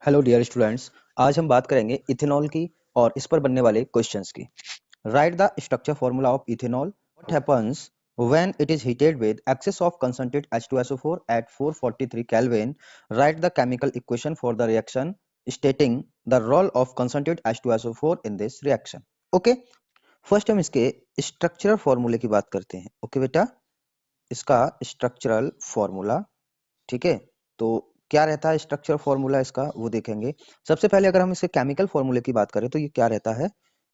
Hello dear students, आज हम बात करेंगे इथेनॉल की और इस पर बनने वाले क्वेश्चंस की। Write the structure formula of ethanol. What happens when it is heated with excess of concentrate H2SO4 at 443 kelvin. Write the chemical equation for the reaction stating the role of concentrate H2SO4 in this reaction. Okay, first हम इसके structural फॉर्मूले की बात करते हैं। Okay बेटा, इसका structural formula, ठीक है। तो क्या रहता है स्ट्रक्चर फॉर्मूला इसका, वो देखेंगे। सबसे पहले अगर हम इसके केमिकल फॉर्मूले की बात करें तो ये क्या रहता है,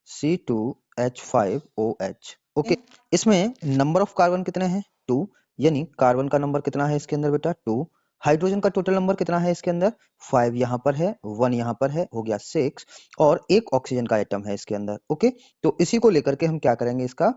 C2H5OH। ओके, इसमें नंबर ऑफ कार्बन कितने हैं, 2, यानी कार्बन का नंबर कितना है इसके अंदर बेटा, 2। हाइड्रोजन का टोटल नंबर कितना है इसके अंदर, 5 यहाँ पर है, 1 यहाँ पर है, हो गया 6, और एक ऑक्सीजन का आइटम है इसके अंदर। ओके, तो इसी को लेकर के हम क्या करेंगे, इसका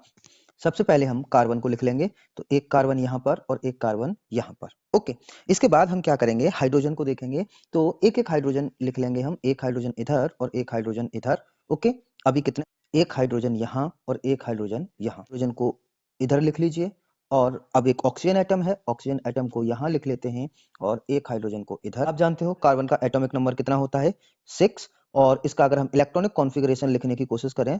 सबसे पहले हम कार्बन को लिख लेंगे। तो एक कार्बन यहाँ पर और एक कार्बन यहाँ पर। ओके, इसके बाद हम क्या करेंगे, हाइड्रोजन को देखेंगे। तो एक एक हाइड्रोजन लिख लेंगे हम, एक हाइड्रोजन इधर और एक हाइड्रोजन इधर। ओके, अभी कितने, एक हाइड्रोजन यहाँ और एक हाइड्रोजन यहाँ। हाइड्रोजन को इधर लिख लीजिए, और अब एक ऑक्सीजन एटम है, ऑक्सीजन एटम को यहाँ लिख लेते हैं, और एक हाइड्रोजन को इधर। आप जानते हो कार्बन का एटॉमिक नंबर कितना होता है, 6। और इसका अगर हम इलेक्ट्रॉनिक कॉन्फ़िगरेशन लिखने की कोशिश करें,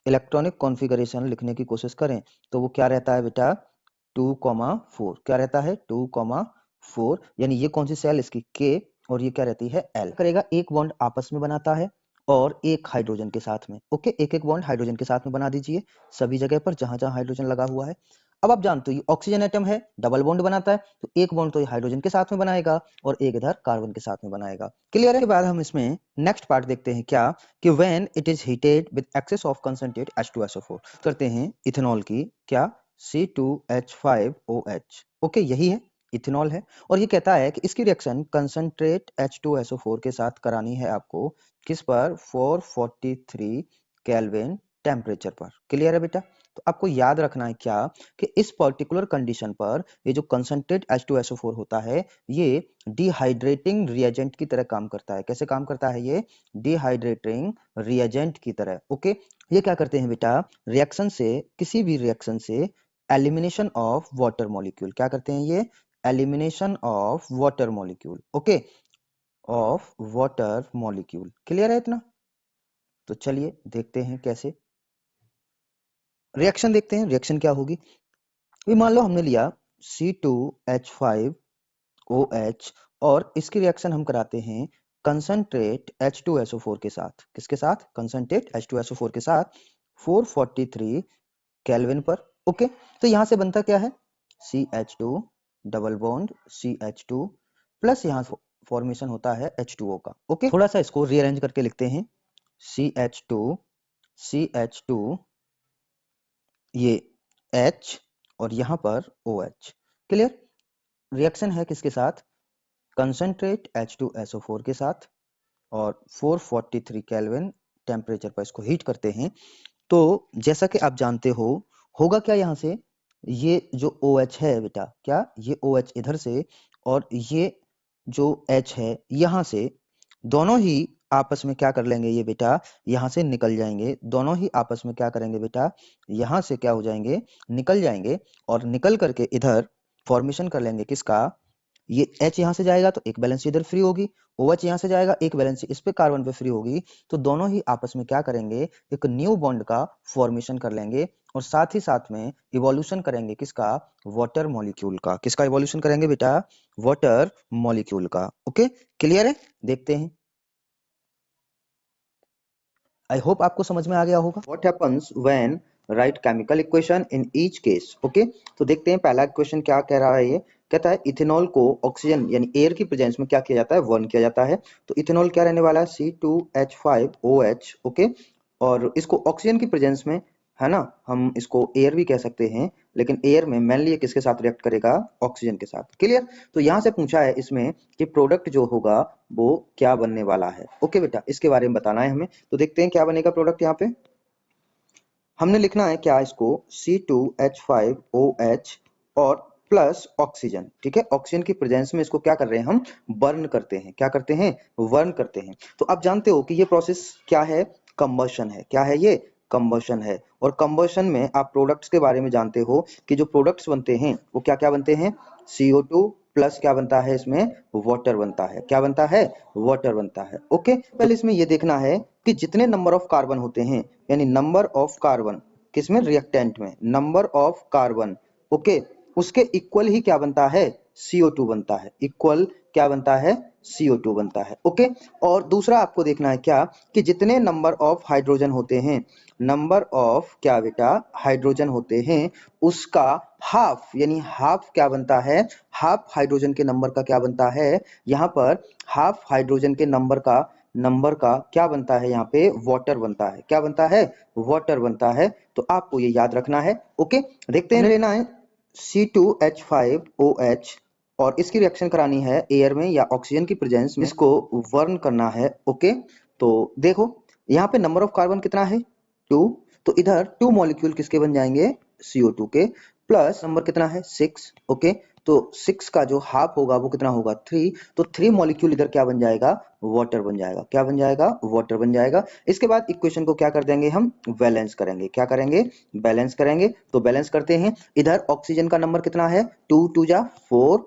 इलेक्ट्रॉनिक कॉन्फ़िगरेशन लिखने की कोशिश करें तो वो क्या रहता है बेटा, 2,4। क्या रहता है, 2,4। यानी ये कौन सी सेल, इसकी K, और ये क्या रहती है, L। करेगा, एक बॉन्ड आपस में बनाता है और एक हाइड्रोजन के साथ में। ओके, एक एक बॉन्ड हाइड्रोजन के साथ में बना दीजिए सभी जगह पर जहां जहां हाइड्रोजन लगा हुआ है। अब आप जानते हो ये ऑक्सीजन एटम है, डबल बॉन्ड बनाता है, तो एक बॉन्ड तो ये हाइड्रोजन के साथ में बनाएगा और एक इधर कार्बन के साथ में बनाएगा। क्लियर है। के बाद हम इसमें नेक्स्ट पार्ट देखते हैं, क्या कि when it is heated with excess of concentrate H2SO4। करते हैं इथेनॉल की, क्या, C2H5OH। ओके, यही है, इथेनॉल है। और ये कहता है कि इसकी रिएक्शन कंसंट्रेट H2SO4 के साथ करानी है आपको, किस पर, 443 केल्विन टेम्परेचर पर। क्लियर है बेटा। तो आपको याद रखना है क्या, कि इस पर्टिकुलर कंडीशन पर ये जो कंसंट्रेट H2SO4 होता है, ये डिहाइड्रेटिंग रिएजेंट की तरह काम करता है। कैसे काम करता है ये, डिहाइड्रेटिंग रिएजेंट की तरह। ओके, ये क्या करते हैं बेटा, रिएक्शन से, किसी भी रिएक्शन से एलिमिनेशन ऑफ वाटर मॉलिक्यूल, क्या करते हैं ये, elimination of water molecule. Okay, of water molecule. Clear है इतना। तो चलिए देखते हैं कैसे रिएक्शन, देखते हैं रिएक्शन क्या होगी। ये मान लो हमने लिया C2H5OH, और इसकी रिएक्शन हम कराते हैं कंसंट्रेट H2SO4 के साथ। किसके साथ, कंसंट्रेट H2SO4 के साथ 443 केल्विन पर। ओके, तो यहां से बनता क्या है, CH2 double bond CH2 plus यहां फॉर्मेशन होता है H2O का। ओके, थोड़ा सा इसको रीअरेंज करके लिखते हैं, CH2 ये H और यहां पर OH। क्लियर। रिएक्शन है किसके साथ, कंसंट्रेट H2SO4 के साथ, और 443 केल्विन टेम्परेचर पर इसको हीट करते हैं। तो जैसा कि आप जानते हो, होगा क्या यहाँ से, ये जो OH है बेटा, क्या, ये OH इधर से और ये जो H है यहाँ से, दोनों ही आपस में क्या कर लेंगे ये बेटा, यहाँ से निकल जाएंगे। दोनों ही आपस में क्या करेंगे बेटा, यहाँ से क्या हो जाएंगे, निकल जाएंगे, और निकल करके इधर फॉर्मेशन कर लेंगे किसका, ये H यहाँ से जाएगा तो एक बैलेंस इधर फ्री होगी, OH यहाँ से जाएगा, एक बैलेंस इस पे कार्बन पे फ्री होगी। तो दोनों ही आपस में क्या करेंगे, एक न्यू बॉन्ड का फॉर्मेशन कर लेंगे, और साथ ही साथ में इवोल्यूशन करेंगे किसका, वाटर मॉलिक्यूल का। किसका इवोल्यूशन करेंगे बेटा, वाटर मॉलिक्यूल का। ओके, क्लियर है। देखते हैं, आई होप आपको समझ में आ गया होगा। What happens when right chemical equation in each case. Okay, तो देखते हैं पहला इक्वेशन क्या कह रहा है। ये कहता है इथेनॉल को ऑक्सीजन यानी एयर की प्रेजेंस में क्या किया जाता है, बर्न किया जाता है। तो इथेनॉल क्या रहने वाला है, C2H5OH। ओके, और इसको ऑक्सीजन की प्रेजेंस में, है ना, हम इसको एयर भी कह सकते हैं, लेकिन एयर में मेनली ये किसके साथ रिएक्ट करेगा, ऑक्सीजन के साथ। क्लियर। तो यहाँ से पूछा है इसमें कि प्रोडक्ट जो होगा वो क्या बनने वाला है। ओके बेटा, इसके बारे में बताना है हमें। तो देखते हैं क्या बनेगा प्रोडक्ट। यहाँ पे हमने लिखना है क्या, इसको C2H5OH और प्लस ऑक्सीजन। ठीक है, ऑक्सीजन की प्रेजेंस में इसको क्या कर रहे हैं, हम बर्न करते हैं। क्या करते हैं, बर्न करते हैं। तो आप जानते हो कि ये प्रोसेस क्या है, कंबशन है। क्या है ये, कंबशन है। और कंबशन में आप प्रोडक्ट्स के बारे में जानते हो कि जो प्रोडक्ट्स बनते हैं वो क्या क्या बनते हैं, CO2 प्लस क्या बनता है इसमें, वाटर बनता है। क्या बनता है, वाटर बनता है। ओके, पहले इसमें ये देखना है कि जितने नंबर ऑफ कार्बन होते हैं, यानी नंबर ऑफ कार्बन किसमें, रिएक्टेंट में, नंबर ऑफ कार्बन, ओके, उसके इक्वल ही क्या बनता है, CO2 बनता है। इक्वल क्या बनता है, CO2 बनता है। ओके, और दूसरा आपको देखना है क्या, कि जितने नंबर ऑफ हाइड्रोजन होते हैं, नंबर ऑफ क्या बेटा, हाइड्रोजन होते हैं, उसका हाफ, यानी हाफ क्या बनता है, हाफ हाइड्रोजन के नंबर का क्या बनता है, यहाँ पर हाफ हाइड्रोजन के नंबर का क्या बनता है, यहाँ पे वाटर बनता है। क्या बनता है, वाटर बनता है। तो आपको ये याद रखना है। ओके, देखते हैं, लेना है C2H5OH और इसकी रिएक्शन करानी है एयर में या ऑक्सीजन की प्रेजेंस में, इसको वर्न करना है। ओके, तो देखो यहाँ पे नंबर ऑफ कार्बन कितना है, 2, तो इधर 2 मॉलिक्यूल किसके बन जाएंगे, CO2 के, प्लस नंबर कितना है, 6। ओके, तो 6 का जो हाफ होगा वो कितना होगा, 3, तो 3 मॉलिक्यूल इधर क्या बन जाएगा, वाटर बन जाएगा। क्या बन जाएगा, वाटर बन जाएगा। इसके बाद इक्वेशन को क्या कर देंगे हम, बैलेंस करेंगे। क्या करेंगे, बैलेंस करेंगे। तो बैलेंस करते हैं, इधर ऑक्सीजन का नंबर कितना है, 2 2 जा 4,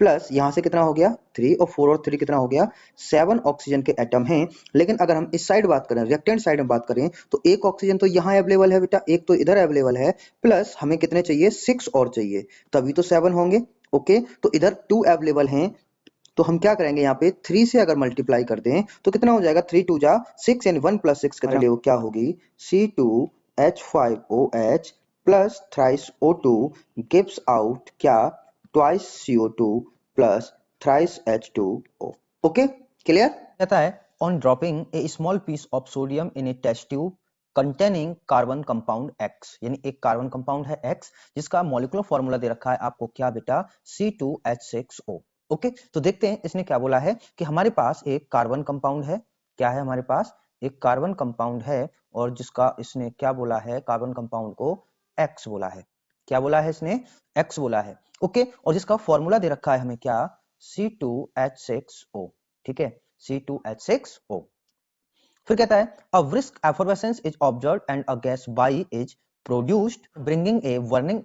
प्लस यहां से कितना हो गया 3, और 4 और 3 कितना हो गया, 7 ऑक्सीजन के एटम हैं। लेकिन अगर हम इस साइड बात करें, रिएक्टेंट साइड में बात करें, तो एक ऑक्सीजन तो यहाँ अवेलेबल है बेटा, एक तो इधर अवेलेबल है, प्लस हमें कितने चाहिए, 6 और चाहिए, तभी तो 7 होंगे। ओके, तो इधर 2 अवेलेबल हैं, तो हम क्या करेंगे, यहाँ पे 3 से अगर मल्टीप्लाई कर दें तो कितना हो जाएगा, 3 2 जा 6, यानी 1 + 6 कितना, क्या होगी, C2H5OH plus thrice O2 gives out क्या, twice CO2 plus thrice H2O। Okay, clear. कहता है on dropping a small piece of sodium in a test tube containing carbon compound X, यानी एक कार्बन कंपाउंड है X, जिसका molecular formula दे रखा है आपको क्या बेटा, C2H6O। ओके, तो देखते हैं इसने क्या बोला है, कि हमारे पास एक कार्बन कंपाउंड है। क्या है हमारे पास, एक कार्बन कंपाउंड है, और जिसका इसने क्या बोला है, कार्बन कंपाउंड को X बोला है। क्या बोला है इसने, X बोला है। ओके, और जिसका फॉर्मूला दे रखा है हमें क्या, C2H6O। ठीक है, C2H6O। फिर कहता है अ brisk effervescence is observed and a gas Y is produced bringing a warning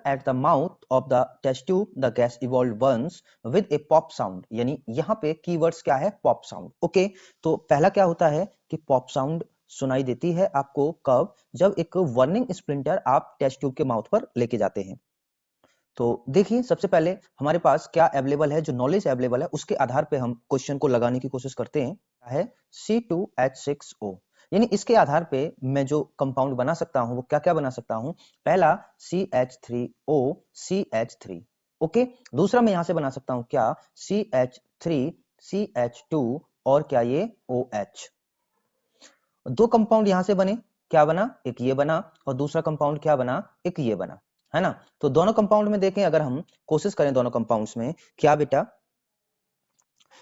at the mouth of the test tube. The gas evolved once with a pop sound, यानी यहाँ पे कीवर्ड्स क्या है, पॉप साउंड। ओके, तो पहला क्या होता है कि पॉप साउंड सुनाई देती है आपको कब, जब एक वर्निंग स्प्लिंटर आप टेस्ट ट्यूब के माउथ पर लेके जाते हैं। तो देखिए सबसे पहले हमारे पास क्या अवेलेबल है, जो नॉलेज अवेलेबल है उसके आधार पे हम क्वेश्चन को लगाने की कोशिश करते हैं। है C2H6O, यानी इसके आधार पे मैं जो कंपाउंड बना सकता हूं वो क्या क्या बना सकता हूं, पहला CH3O CH3। ओके, दूसरा मैं यहां से बना सकता हूं क्या, CH3 CH2 और क्या ये OH। दो कंपाउंड यहां से बने, क्या बना, एक ये बना, और दूसरा कंपाउंड क्या बना, एक ये बना, है ना। तो दोनों कंपाउंड में देखें, अगर हम कोशिश करें दोनों कंपाउंड्स में, क्या बेटा,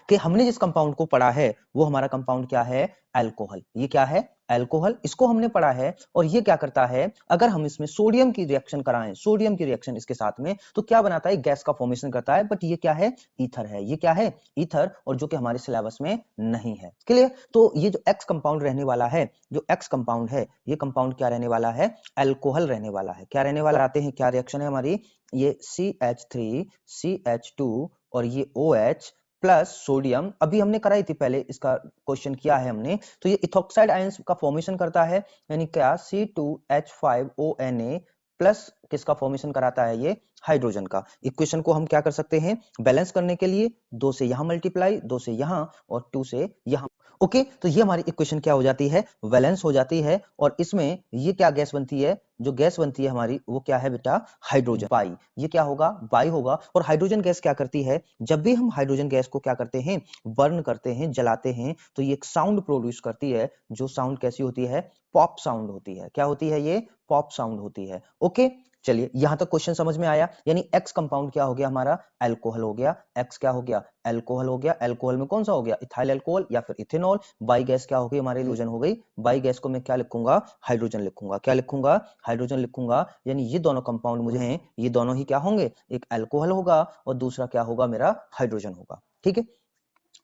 कि हमने जिस कंपाउंड को पढ़ा है वो हमारा कंपाउंड क्या है, अल्कोहल। ये क्या है, अल्कोहल, इसको हमने पढ़ा है। और ये क्या करता है, अगर हम इसमें सोडियम की रिएक्शन कराएं, सोडियम की रिएक्शन इसके साथ में, तो क्या बनाता है, गैस का फॉर्मेशन करता है। बट ये क्या है, ईथर है। ये क्या है, ईथर, और जो कि हमारे सिलेबस में नहीं है। क्लियर। तो ये जो एक्स कंपाउंड रहने वाला है, जो एक्स कंपाउंड है, ये कंपाउंड क्या रहने वाला है, अल्कोहल रहने वाला है। क्या रहने वाला, आते हैं क्या रिएक्शन है हमारी, ये CH3 CH2 और ये OH प्लस सोडियम, अभी हमने कराई थी पहले, इसका क्वेश्चन किया है हमने। तो ये इथॉक्साइड आयंस का फॉर्मेशन करता है, यानी क्या, C2H5ONA प्लस किसका फॉर्मेशन कराता है, ये हाइड्रोजन का। इक्वेशन को हम क्या कर सकते हैं, बैलेंस करने के लिए 2 से यहां मल्टीप्लाई, 2 से यहां और 2 से यहां। ओके, तो ये हमारी इक्वेशन क्या हो जाती है, बैलेंस हो जाती है। और इसमें ये क्या गैस बनती है, जो गैस बनती है हमारी वो क्या है बेटा, हाइड्रोजन बाई। ये क्या होगा, बाई होगा। और हाइड्रोजन गैस क्या करती है, जब भी हम हाइड्रोजन गैस को क्या करते हैं, बर्न करते हैं, जलाते हैं, तो ये एक साउंड प्रोड्यूस करती है, जो साउंड कैसी होती है, पॉप साउंड होती है। क्या होती है, ये पॉप साउंड होती है। ओके, चलिए यहां तक क्वेश्चन समझ में आया। यानी एक्स कंपाउंड क्या हो गया हमारा, अल्कोहल हो गया। एक्स क्या हो गया, अल्कोहल हो गया। अल्कोहल में कौन सा हो गया, इथाइल अल्कोहल या फिर इथेनॉल। बाई गैस क्या हो गई, हमारी इल्यूजन हो गई। बाई गैस को मैं क्या लिखूंगा, हाइड्रोजन लिखूंगा। क्या लिखूंगा, हाइड्रोजन लिखूंगा। यानी ये दोनों कंपाउंड मुझे हैं, ये दोनों ही क्या होंगे, एक अल्कोहल होगा और दूसरा क्या होगा, मेरा हाइड्रोजन होगा। ठीक है,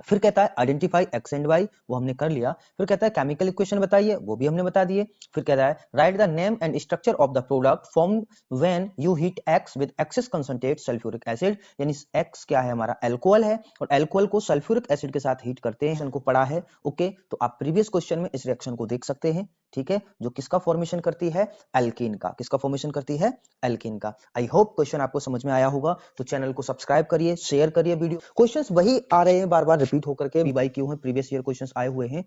फिर कहता है आइडेंटिफाई एक्स एंड वाई, वो हमने कर लिया। फिर कहता है केमिकल इक्वेशन बताइए, वो भी हमने बता दिए। फिर कहता है write the name and structure of the product form when you heat X with excess concentrate sulphuric acid, यानी एक्स क्या है हमारा एल्कोहल है, और एल्कोहल को सल्फ्यूरिक एसिड के साथ हीट करते हैं, इनको पढ़ा है। ओके, तो आप प्रीवियस क्वेश्चन में इस रिएक्शन को देख सकते हैं, ठीक है, जो किसका फॉर्मेशन करती है, एल्कीन का। किसका फॉर्मेशन करती है, एल्कीन का। आई होप क्वेश्चन आपको समझ में आया होगा, तो चैनल को सब्सक्राइब करिए, शेयर करिए वीडियो। क्वेश्चंस वही आ रहे हैं, बार बार रिपीट होकर के BYQ हैं, प्रीवियस ईयर क्वेश्चंस आए हुए हैं,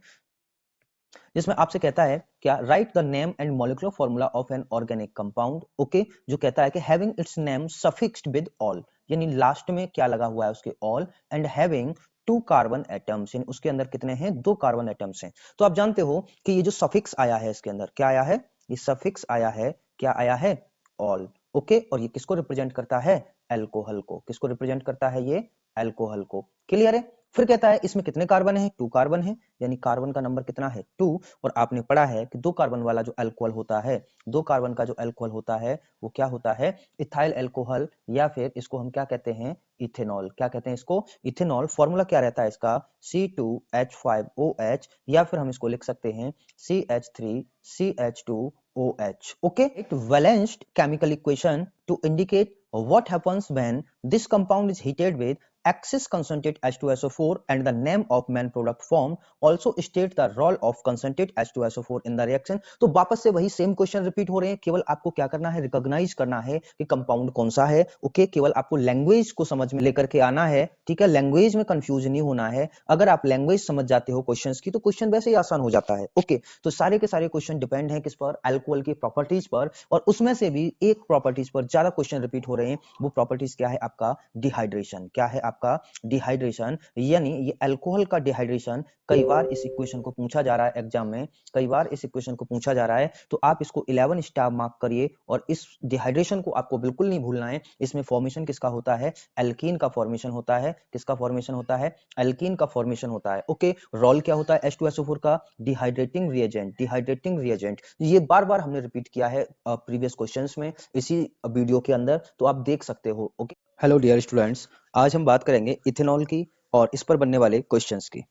जिसमें आपसे कहता है क्या, write the name and molecular formula of an organic compound. Okay, जो कहता है कि having its name suffixed with ol, यानी लास्ट में क्या लगा हुआ है उसके ol, and having 2 carbon atoms, यानी उसके अंदर कितने हैं, 2 कार्बन एटम्स हैं। तो आप जानते हो कि ये जो सफिक्स आया है इसके अंदर क्या आया है, ये सफिक्स आया है, क्या आया है, ऑल। ओके, और ये किसको रिप्रेजेंट करता है, एल्कोहल को। किसको रिप्रेजेंट करता है ये, एल्कोहल को। क्लियर है। फिर कहता है इसमें कितने कार्बन है, 2 कार्बन है, यानी कार्बन का नंबर कितना है, 2। और आपने पढ़ा है कि 2 कार्बन वाला जो अल्कोहल होता है, 2 कार्बन का जो अल्कोहल होता है वो क्या होता है, इथाइल अल्कोहल, या फिर इसको हम क्या कहते हैं, इथेनॉल। क्या कहते हैं इसको, इथेनॉल। फॉर्मूला क्या रहता है इसका, C2H5OH, या फिर हम इसको लिख सकते हैं CH3CH2OH। Okay, it balanced chemical equation two indicate what happens when this compound is heated with excess concentrate H2SO4 and the name of main product formed also state the role of concentrate H2SO4 in the reaction। तो वापस से वही same question repeat हो रहे हैं, केवल आपको क्या करना है, रिकॉग्नाइज करना है कि कंपाउंड कौन सा है। ओके, केवल आपको लैंग्वेज को समझ में लेकर के आना है, ठीक है, लैंग्वेज में कंफ्यूज नहीं होना है। अगर आप लैंग्वेज समझ जाते हो क्वेश्चंस की, तो क्वेश्चन वैसे ही आसान हो जाता है। ओके, तो सारे के सारे क्वेश्चन डिपेंड है किस पर, अल्कोहल की प्रॉपर्टीज पर, और उसमें से भी एक प्रॉपर्टीज पर ज्यादा क्वेश्चन रिपीट हो रहे हैं। वो प्रॉपर्टीज क्या है, आपका डिहाइड्रेशन। क्या है आपका डिहाइड्रेशन, यानी ये अल्कोहल का डिहाइड्रेशन। कई बार इस इक्वेशन को पूछा जा रहा है एग्जाम में, कई बार इस इक्वेशन को पूछा जा रहा है, तो आप इसको 11 स्टार मार्क करिए, और इस डिहाइड्रेशन को आपको बिल्कुल नहीं भूलना है। इसमें फॉर्मेशन किसका होता है, एल्कीन का फॉर्मेशन होता है। किसका फॉर्मेशन होता है, एल्कीन का फॉर्मेशन होता है। ओके, रोल क्या होता है H2SO4 का, डिहाइड्रेटिंग रिएजेंट। डिहाइड्रेटिंग रिएजेंट, ये बार बार हमने रिपीट किया है प्रीवियस क्वेश्चंस में, इसी वीडियो के अंदर, तो आप देख सकते हो। ओके, हेलो डियर स्टूडेंट्स, आज हम बात करेंगे इथेनॉल की और इस पर बनने वाले क्वेश्चंस की।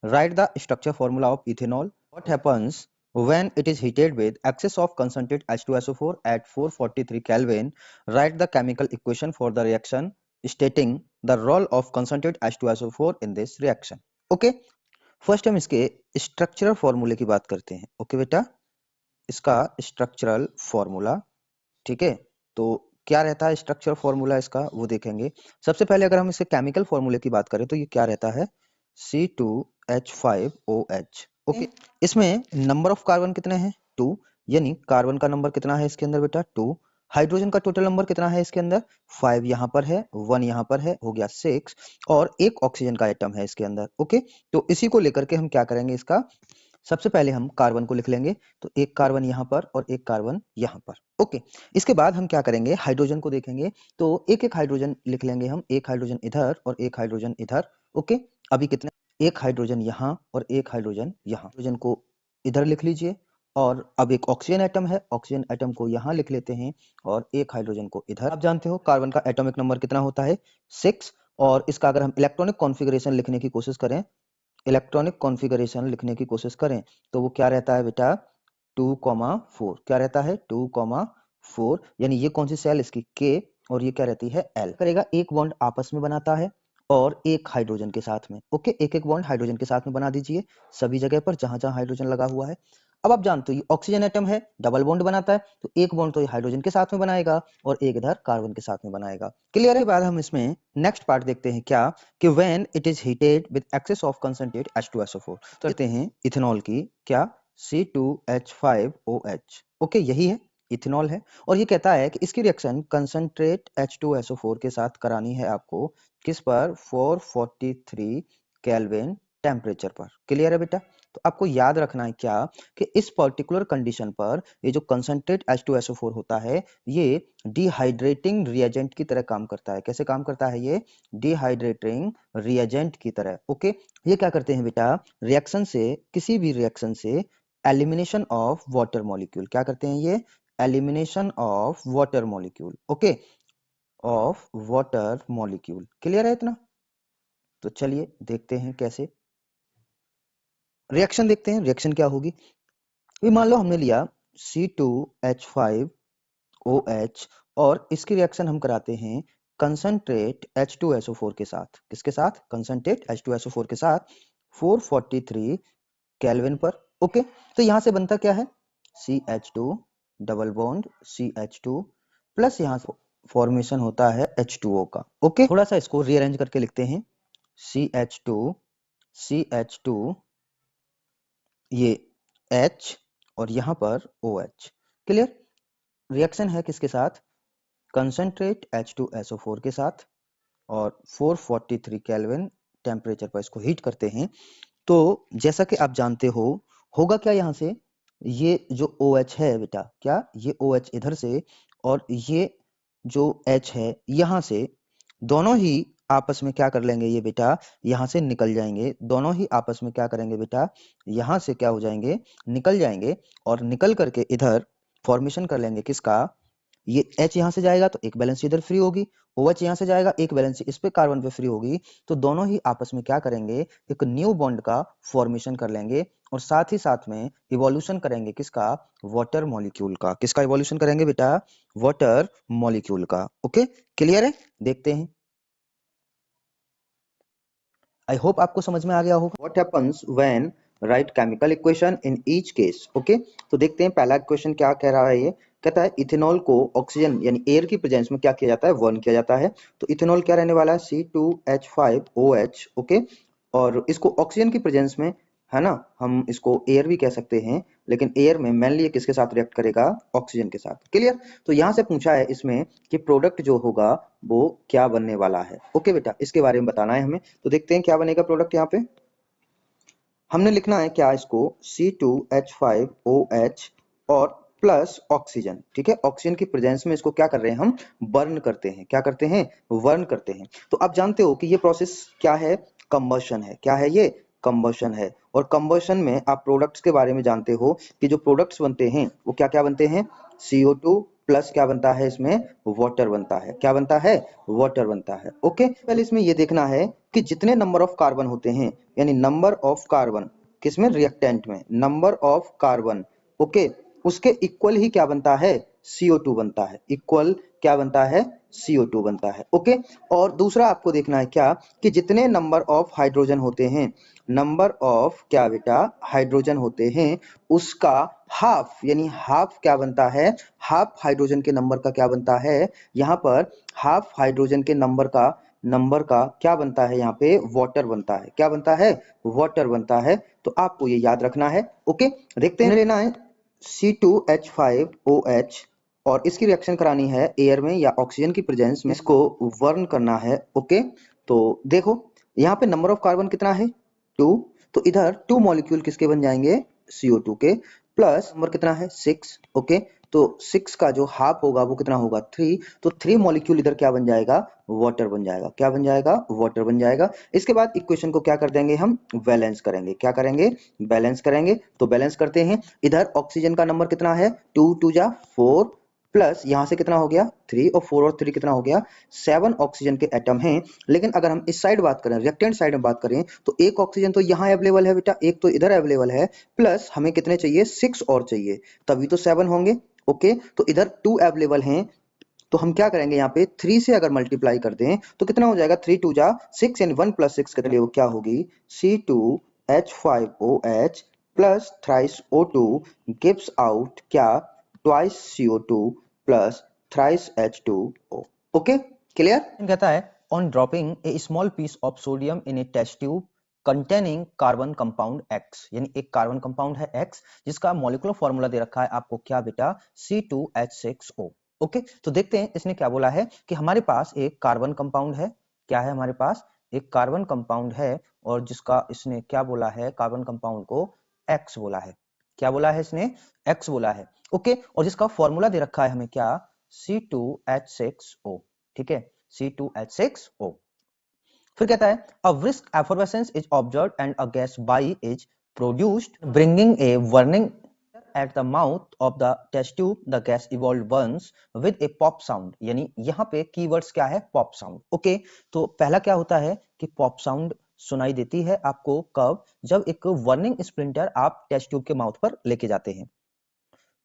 Write the structure formula of ethanol. What happens when it is heated with excess of concentrate H2SO4 at 443 Kelvin? Write the chemical equation for the reaction stating the role of concentrate H2SO4 in this reaction. Okay, first हम इसके structural फॉर्मूले की बात करते हैं। Okay बेटा, इसका structural formula, ठीक है, तो क्या रहता है स्ट्रक्चर फॉर्मूला इसका, वो देखेंगे। सबसे पहले अगर हम इसके केमिकल फॉर्मूले की बात करें तो ये क्या रहता है, C2H5OH। ओके, इसमें नंबर ऑफ कार्बन कितने हैं, 2, यानी कार्बन का नंबर कितना है इसके अंदर बेटा, 2। हाइड्रोजन का टोटल नंबर कितना है इसके अंदर, 5 यहाँ पर है, 1 यहाँ पर है, हो गया 6, और एक ऑक्सीजन का एटम है इसके अंदर। ओके, तो इसी को लेकर के हम क्या करेंगे, इसका सबसे पहले हम कार्बन को लिख लेंगे, तो एक कार्बन यहाँ पर और एक कार्बन यहाँ पर। ओके, इसके बाद हम क्या करेंगे, हाइड्रोजन को देखेंगे, तो एक एक हाइड्रोजन लिख लेंगे हम, एक हाइड्रोजन इधर और एक हाइड्रोजन इधर। ओके, अभी कितने, एक हाइड्रोजन यहाँ और एक हाइड्रोजन यहाँ, हाइड्रोजन को इधर लिख लीजिए, और अब एक ऑक्सीजन एटम है, ऑक्सीजन एटम को यहाँ लिख लेते हैं, और एक हाइड्रोजन को इधर। आप जानते हो कार्बन का एटॉमिक नंबर कितना होता है, 6, और इसका अगर हम इलेक्ट्रॉनिक कॉन्फ़िगरेशन लिखने की कोशिश करें, इलेक्ट्रॉनिक कॉन्फ़िगरेशन लिखने की कोशिश करें, तो वो क्या रहता है बेटा, 2,4। क्या रहता है, 2,4, यानी ये कौन सी सेल, इसकी K, और ये क्या रहती है, L। करेगा, एक बॉन्ड आपस में बनाता है और एक हाइड्रोजन के साथ में। ओके, एक एक बॉन्ड हाइड्रोजन के साथ में बना दीजिए सभी जगह पर जहां जहां हाइड्रोजन लगा हुआ है। अब आप जानते हो ये ऑक्सीजन एटम है, डबल बॉन्ड बनाता है, तो एक बॉन्ड तो ये हाइड्रोजन के साथ में बनाएगा और एक इधर कार्बन के साथ में बनाएगा। क्लियर है। बाद हम इसमें नेक्स्ट पार्ट देखते हैं क्या, कि when it is heated with excess of concentrate H2SO4, तो कहते हैं इथेनॉल की क्या, C2H5OH। ओके, यही है, इथेनॉल है, और ये कहता है कि इसकी रिएक्शन कंसंट्रेट H2SO4 के साथ करानी है आपको, किस पर, 443 केल्विन टेम्परेचर पर। क्लियर है बेटा। तो आपको याद रखना है क्या, कि इस पर्टिकुलर कंडीशन पर ये जो कंसंट्रेट H2SO4 होता है, ये डिहाइड्रेटिंग रिएजेंट की तरह काम करता है। कैसे काम करता है ये, डिहाइड्रेटिंग रिएजेंट की तरह। ओके, ये क्या करते हैं बेटा, रिएक्शन से, किसी भी रिएक्शन से एलिमिनेशन ऑफ वाटर मॉलिक्यूल, क्या करते हैं ये, elimination of water molecule. Okay, of water molecule. Clear है इतना। तो चलिए देखते हैं कैसे रिएक्शन, देखते हैं रिएक्शन क्या होगी। ये मान लो हमने लिया C2H5OH और इसकी रिएक्शन हम कराते हैं कंसंट्रेट H2SO4 के साथ। किसके साथ? कंसंट्रेट H2SO4 के साथ 443 केल्विन पर। ओके, तो यहां से बनता क्या है? CH2 double bond CH2 plus यहां से फॉर्मेशन होता है H2O का। ओके, थोड़ा सा इसको रीअरेंज करके लिखते हैं CH2 ये H और यहाँ पर OH। क्लियर? रिएक्शन है किसके साथ? कंसंट्रेट H2SO4 के साथ और 443 केल्विन टेम्परेचर पर इसको हीट करते हैं। तो जैसा कि आप जानते हो, होगा क्या यहाँ से? ये जो OH है बेटा, क्या ये OH इधर से और ये जो H है यहाँ से, दोनों ही आपस में क्या कर लेंगे ये बेटा? यहाँ से निकल जाएंगे। दोनों ही आपस में क्या करेंगे बेटा? यहाँ से क्या हो जाएंगे? निकल जाएंगे और निकल करके इधर फॉर्मेशन कर लेंगे किसका? ये H यहाँ से जाएगा तो एक बैलेंस इधर फ्री होगी, OH यहाँ से जाएगा एक बैलेंस इस पे कार्बन पे फ्री होगी। तो दोनों ही आपस में क्या करेंगे? एक न्यू बॉन्ड का फॉर्मेशन कर लेंगे और साथ ही साथ में इवोल्यूशन करेंगे किसका? वाटर मॉलिक्यूल का। किसका इवोल्यूशन करेंगे बेटा? वाटर मॉलिक्यूल का। ओके, क्लियर है? देखते हैं। आई होप आपको समझ में आ गया होगा। What happens when right chemical equation in each case. Okay, तो देखते हैं पहला क्वेश्चन क्या कह रहा है। ये कहता है इथेनॉल को ऑक्सीजन यानी एयर की प्रेजेंस में क्या किया जाता है? बर्न किया जाता है। तो इथेनॉल क्या रहने वाला है? C2H5OH। ओके, और इसको ऑक्सीजन की प्रेजेंस में, है ना, हम इसको एयर भी कह सकते हैं, लेकिन एयर में मेनली किसके साथ रिएक्ट करेगा? ऑक्सीजन के साथ। क्लियर? तो यहाँ से पूछा है इसमें कि प्रोडक्ट जो होगा वो क्या बनने वाला है। ओके बेटा, इसके बारे में बताना है हमें। तो देखते हैं क्या बनेगा प्रोडक्ट। यहाँ पे हमने लिखना है क्या इसको? C2H5OH और प्लस ऑक्सीजन। ठीक है, ऑक्सीजन की प्रेजेंस में इसको क्या कर रहे हैं? हम बर्न करते हैं। क्या करते हैं? बर्न करते हैं। तो आप जानते हो कि ये प्रोसेस क्या है? कंबशन है। क्या है ये? कंबशन है। और कंबशन में आप प्रोडक्ट्स के बारे में जानते हो कि जो प्रोडक्ट्स बनते हैं वो क्या क्या बनते हैं? CO2 प्लस क्या बनता है इसमें? वाटर बनता है। क्या बनता है? वाटर बनता है। ओके, पहले इसमें ये देखना है कि जितने नंबर ऑफ कार्बन होते हैं, यानी नंबर ऑफ कार्बन किसमें? रिएक्टेंट में। नंबर ऑफ कार्बन, ओके, उसके इक्वल ही क्या बनता है? CO2 बनता है। इक्वल क्या बनता है? CO2 बनता है। ओके, और दूसरा आपको देखना है क्या? कि जितने नंबर ऑफ हाइड्रोजन होते हैं, नंबर ऑफ क्या बेटा? हाइड्रोजन होते हैं, उसका हाफ, यानी हाफ क्या बनता है? हाफ हाइड्रोजन के नंबर का क्या बनता है? यहाँ पर हाफ हाइड्रोजन के नंबर का क्या बनता है? यहाँ पे वाटर बनता है। क्या बनता है? वाटर बनता है। तो आपको ये याद रखना है। ओके, देखते हैं। लेना है C2H5OH और इसकी रिएक्शन करानी है एयर में या ऑक्सीजन की प्रेजेंस में, इसको बर्न करना है। ओके, तो देखो यहाँ पे नंबर ऑफ कार्बन कितना है? 2। तो इधर 2 मॉलिक्यूल किसके बन जाएंगे? CO2 के। प्लस नंबर कितना है? 6। ओके, तो 6 का जो हाफ होगा वो कितना होगा? 3। तो 3 मॉलिक्यूल इधर क्या बन जाएगा? वाटर बन जाएगा। क्या बन जाएगा? वाटर बन जाएगा। इसके बाद इक्वेशन को क्या कर देंगे हम? बैलेंस करेंगे। क्या करेंगे? बैलेंस करेंगे। तो बैलेंस करते हैं। इधर ऑक्सीजन का नंबर कितना है? 2 2 जा 4 प्लस यहाँ से कितना हो गया? 3 और 4 और 3 कितना हो गया? 7 ऑक्सीजन के एटम हैं। लेकिन अगर हम इस साइड बात करें, रिएक्टेंट साइड में बात करें, तो एक ऑक्सीजन तो यहाँ अवेलेबल है बेटा, एक तो इधर अवेलेबल है, प्लस हमें कितने चाहिए? 6 और चाहिए, तभी तो 7 होंगे। ओके, तो इधर 2 अवेलेबल हैं, तो हम क्या करेंगे? यहाँ पे 3 से अगर मल्टीप्लाई कर दें तो कितना हो जाएगा? 3 2 जा 6 यानी 1 प्लस 6 के लिए वो क्या होगी? C2H5OH plus thrice O2 gives out क्या? Twice CO2 plus thrice H2O। Okay, clear? कहता है on dropping a small piece of sodium in a test tube containing carbon compound X, यानी एक कार्बन कंपाउंड है X जिसका molecular formula दे रखा है आपको क्या बेटा? C2H6O। ओके, तो देखते हैं इसने क्या बोला है कि हमारे पास एक कार्बन कंपाउंड है। क्या है हमारे पास? एक कार्बन कंपाउंड है और जिसका इसने क्या बोला है? कार्बन कंपाउंड को X बोला है। क्या बोला है इसने? X बोला है। ओके, और जिसका फॉर्मूला दे रखा है हमें क्या? C2H6O। ठीक है, C2H6O। फिर कहता है a brisk effervescence is observed and a gas by is produced bringing a warning at the mouth of the test tube the gas evolved once with a pop sound, यानी यहाँ पे keywords क्या है? Pop sound. Okay, तो पहला क्या होता है कि पॉप साउंड सुनाई देती है आपको कब? जब एक वर्निंग स्प्लिंटर आप टेस्ट ट्यूब के माउथ पर लेके जाते हैं।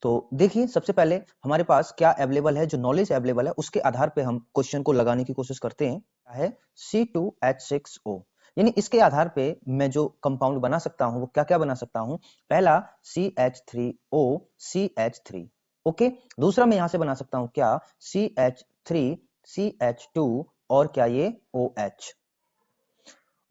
तो देखिए सबसे पहले हमारे पास क्या अवेलेबल है, जो नॉलेज अवेलेबल है उसके आधार पे हम क्वेश्चन को लगाने की कोशिश करते हैं। है C2H6O, यानी इसके आधार पे मैं जो कंपाउंड बना सकता हूं वो क्या क्या बना सकता हूं? पहला CH3O CH3, ओके। दूसरा मैं यहां से बना सकता हूं क्या? CH3 CH2 और क्या ये OH।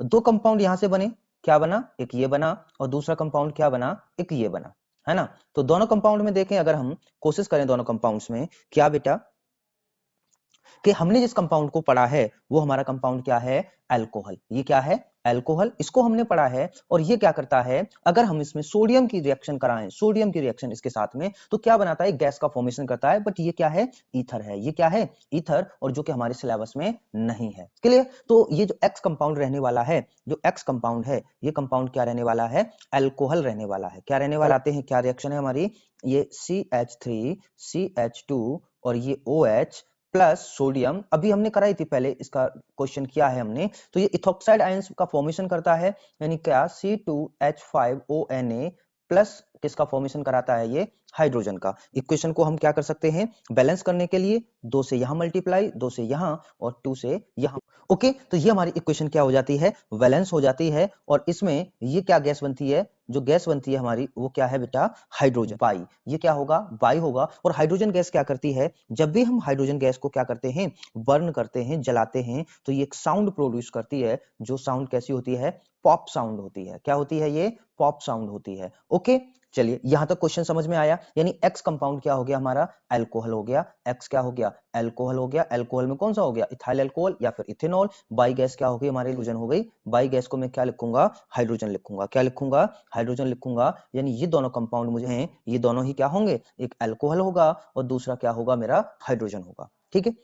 दो कंपाउंड यहां से बने, क्या बना? एक ये बना और दूसरा कंपाउंड क्या बना? एक ये बना, है ना। तो दोनों कंपाउंड में देखें, अगर हम कोशिश करें दोनों कंपाउंड्स में, क्या बेटा कि हमने जिस कंपाउंड को पढ़ा है वो हमारा कंपाउंड क्या है? अल्कोहल। ये क्या है? अल्कोहल, इसको हमने पढ़ा है। और ये क्या करता है? अगर हम इसमें सोडियम की रिएक्शन कराएं, सोडियम की रिएक्शन इसके साथ में, तो क्या बनाता है? गैस का फॉर्मेशन करता है। बट ये क्या है? ईथर है। ये क्या है? ईथर, और जो कि हमारे सिलेबस में नहीं है। क्लियर? तो ये जो एक्स कंपाउंड रहने वाला है, जो एक्स कंपाउंड है, ये कंपाउंड क्या रहने वाला है? अल्कोहल रहने वाला है। क्या रहने वाला? आते हैं क्या रिएक्शन है हमारी? ये CH3 CH2 और ये OH प्लस सोडियम, अभी हमने कराई थी पहले, इसका क्वेश्चन किया है हमने। तो ये इथॉक्साइड आयंस का फॉर्मेशन करता है, यानी क्या? C2H5ONA प्लस किसका फॉर्मेशन कराता है? ये हाइड्रोजन का। इक्वेशन को हम क्या कर सकते हैं? बैलेंस करने के लिए 2 से यहां मल्टीप्लाई, 2 से यहां और 2 से यहां, ओके। तो ये हमारी इक्वेशन क्या हो जाती है? बैलेंस हो जाती है। और इसमें ये क्या गैस बनती है? जो गैस बनती है हमारी वो क्या है बेटा? Hydrogen, by. ये क्या होगा? बाई होगा। और हाइड्रोजन गैस क्या करती है? जब भी हम हाइड्रोजन गैस को क्या करते हैं? बर्न करते हैं, जलाते हैं, तो ये एक साउंड प्रोड्यूस करती है। जो साउंड कैसी होती है? पॉप साउंड होती है। क्या होती है? ये पॉप साउंड होती है, ओके। चलिए यहां तक क्वेश्चन समझ में आया। यानी एक्स कंपाउंड क्या हो गया हमारा? अल्कोहल हो गया। एक्स क्या हो गया? अल्कोहल हो गया। अल्कोहल में कौन सा हो गया? इथाइल अल्कोहल या फिर इथेनॉल। बाई गैस क्या हो गई हमारी? हाइड्रोजन हो गई। बाई गैस को मैं क्या लिखूंगा? हाइड्रोजन लिखूंगा। क्या लिखूंगा? हाइड्रोजन लिखूंगा। यानी ये दोनों कंपाउंड मुझे हैं, ये दोनों ही क्या होंगे? एक अल्कोहल होगा और दूसरा क्या होगा मेरा? हाइड्रोजन होगा, ठीक है।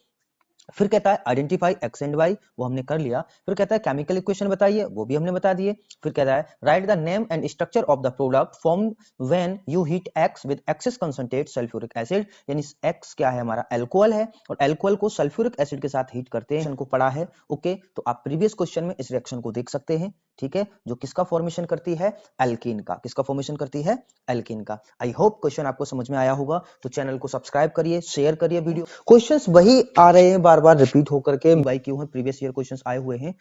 फिर कहता है आइडेंटिफाई एक्स एंड वाई, वो हमने कर लिया। फिर कहता है केमिकल इक्वेशन बताइए, वो भी हमने बता दिए। फिर कहता है write the name and structure of the product formed when you heat X with excess concentrate sulphuric acid, यानी एक्स क्या है हमारा? अल्कोहल है, और अल्कोहल को सल्फ्यूरिक एसिड के साथ हीट करते हैं, इनको पढ़ा है, ओके। तो आप प्रीवियस क्वेश्चन में इस रिएक्शन को देख सकते हैं, ठीक है, जो किसका फॉर्मेशन करती है? एल्कीन का। किसका फॉर्मेशन करती है? एल्कीन का। आई होप क्वेश्चन आपको समझ में आया होगा। तो चैनल को सब्सक्राइब करिए, शेयर करिए वीडियो। क्वेश्चंस वही आ रहे हैं बार बार रिपीट होकर के, भाई क्यों है? प्रीवियस ईयर क्वेश्चंस आए हुए हैं,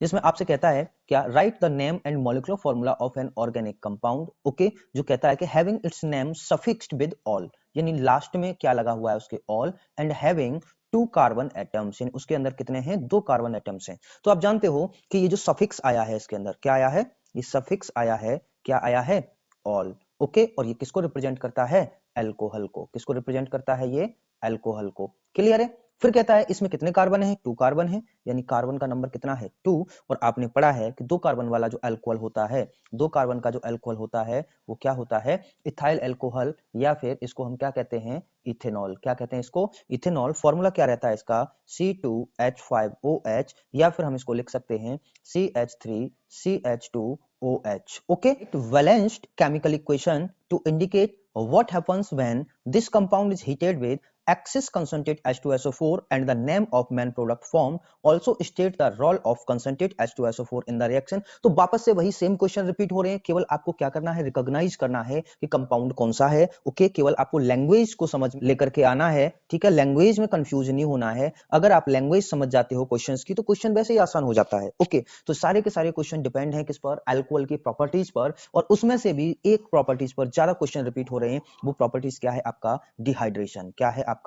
जिसमें आपसे कहता है क्या? Write the name and molecular formula of an organic compound, okay. जो कहता है कि having its name suffixed with ol, यानी लास्ट में क्या लगा हुआ है उसके? Ol, and having 2 carbon atoms, यानी उसके अंदर कितने हैं? 2 कार्बन एटम्स हैं। तो आप जानते हो कि ये जो सफिक्स आया है इसके अंदर, क्या आया है? ये सफिक्स आया है, क्या आया है? All, okay. और ये किसको रिप्रेजेंट करता है? अल्कोहल को। किसको रिप्रेजेंट करता है? ये अल्कोहल को। क्लियर है? फिर कहता है इसमें कितने कार्बन है? 2 कार्बन है, यानी कार्बन का नंबर कितना है? 2। और आपने पढ़ा है कि 2 कार्बन वाला जो अल्कोहल होता है, 2 कार्बन का जो अल्कोहल होता है वो क्या होता है? इथाइल अल्कोहल, या फिर इसको हम क्या कहते हैं? इथेनॉल। क्या कहते हैं इसको? इथेनॉल। फॉर्मूला क्या रहता है इसका? C2H5OH, या फिर हम इसको लिख सकते हैं CH3CH2OH, okay. Balanced chemical equation to indicate what happens when this compound is heated with excess concentrate H2SO4 and the name of main product formed also state the role of concentrate H2SO4 in the reaction। तो वापस से वही same question repeat हो रहे हैं, केवल आपको क्या करना है? रिकॉग्नाइज करना है कि कंपाउंड कौन सा है, ओके। केवल आपको लैंग्वेज को समझ लेकर के आना है, ठीक है। लैंग्वेज में कंफ्यूज नहीं होना है। अगर आप लैंग्वेज समझ जाते हो क्वेश्चंस की, तो क्वेश्चन वैसे ही आसान हो जाता है, ओके। तो सारे के सारे क्वेश्चन डिपेंड है किस पर? अल्कोहल की प्रॉपर्टीज पर, और उसमें से भी एक प्रॉपर्टीज पर ज्यादा क्वेश्चन रिपीट हो रहे हैं। वो प्रॉपर्टीज क्या है? आपका डिहाइड्रेशन। क्या है आपका?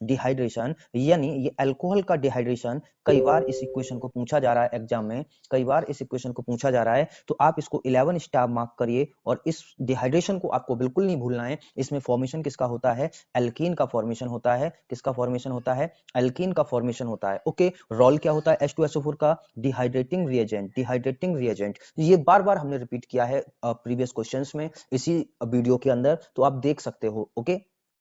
डिहाइड्रेशन। यानी ये अल्कोहल का डिहाइड्रेशन कई बार इस इक्वेशन को पूछा जा रहा है एग्जाम में, कई बार इस इक्वेशन को पूछा जा रहा है। तो आप इसको 11 स्टार मार्क करिए, और इस डिहाइड्रेशन को आपको बिल्कुल नहीं भूलना है। इसमें फॉर्मेशन किसका होता है? एल्कीन का फॉर्मेशन होता है। किसका फॉर्मेशन होता है? एल्कीन का फॉर्मेशन होता है, ओके। रोल क्या होता है H2SO4 का? Dehydrating reagent. डिहाइड्रेटिंग रिएजेंट, ये बार बार हमने रिपीट किया है प्रीवियस क्वेश्चंस में, इसी वीडियो के अंदर, तो आप देख सकते हो, ओके।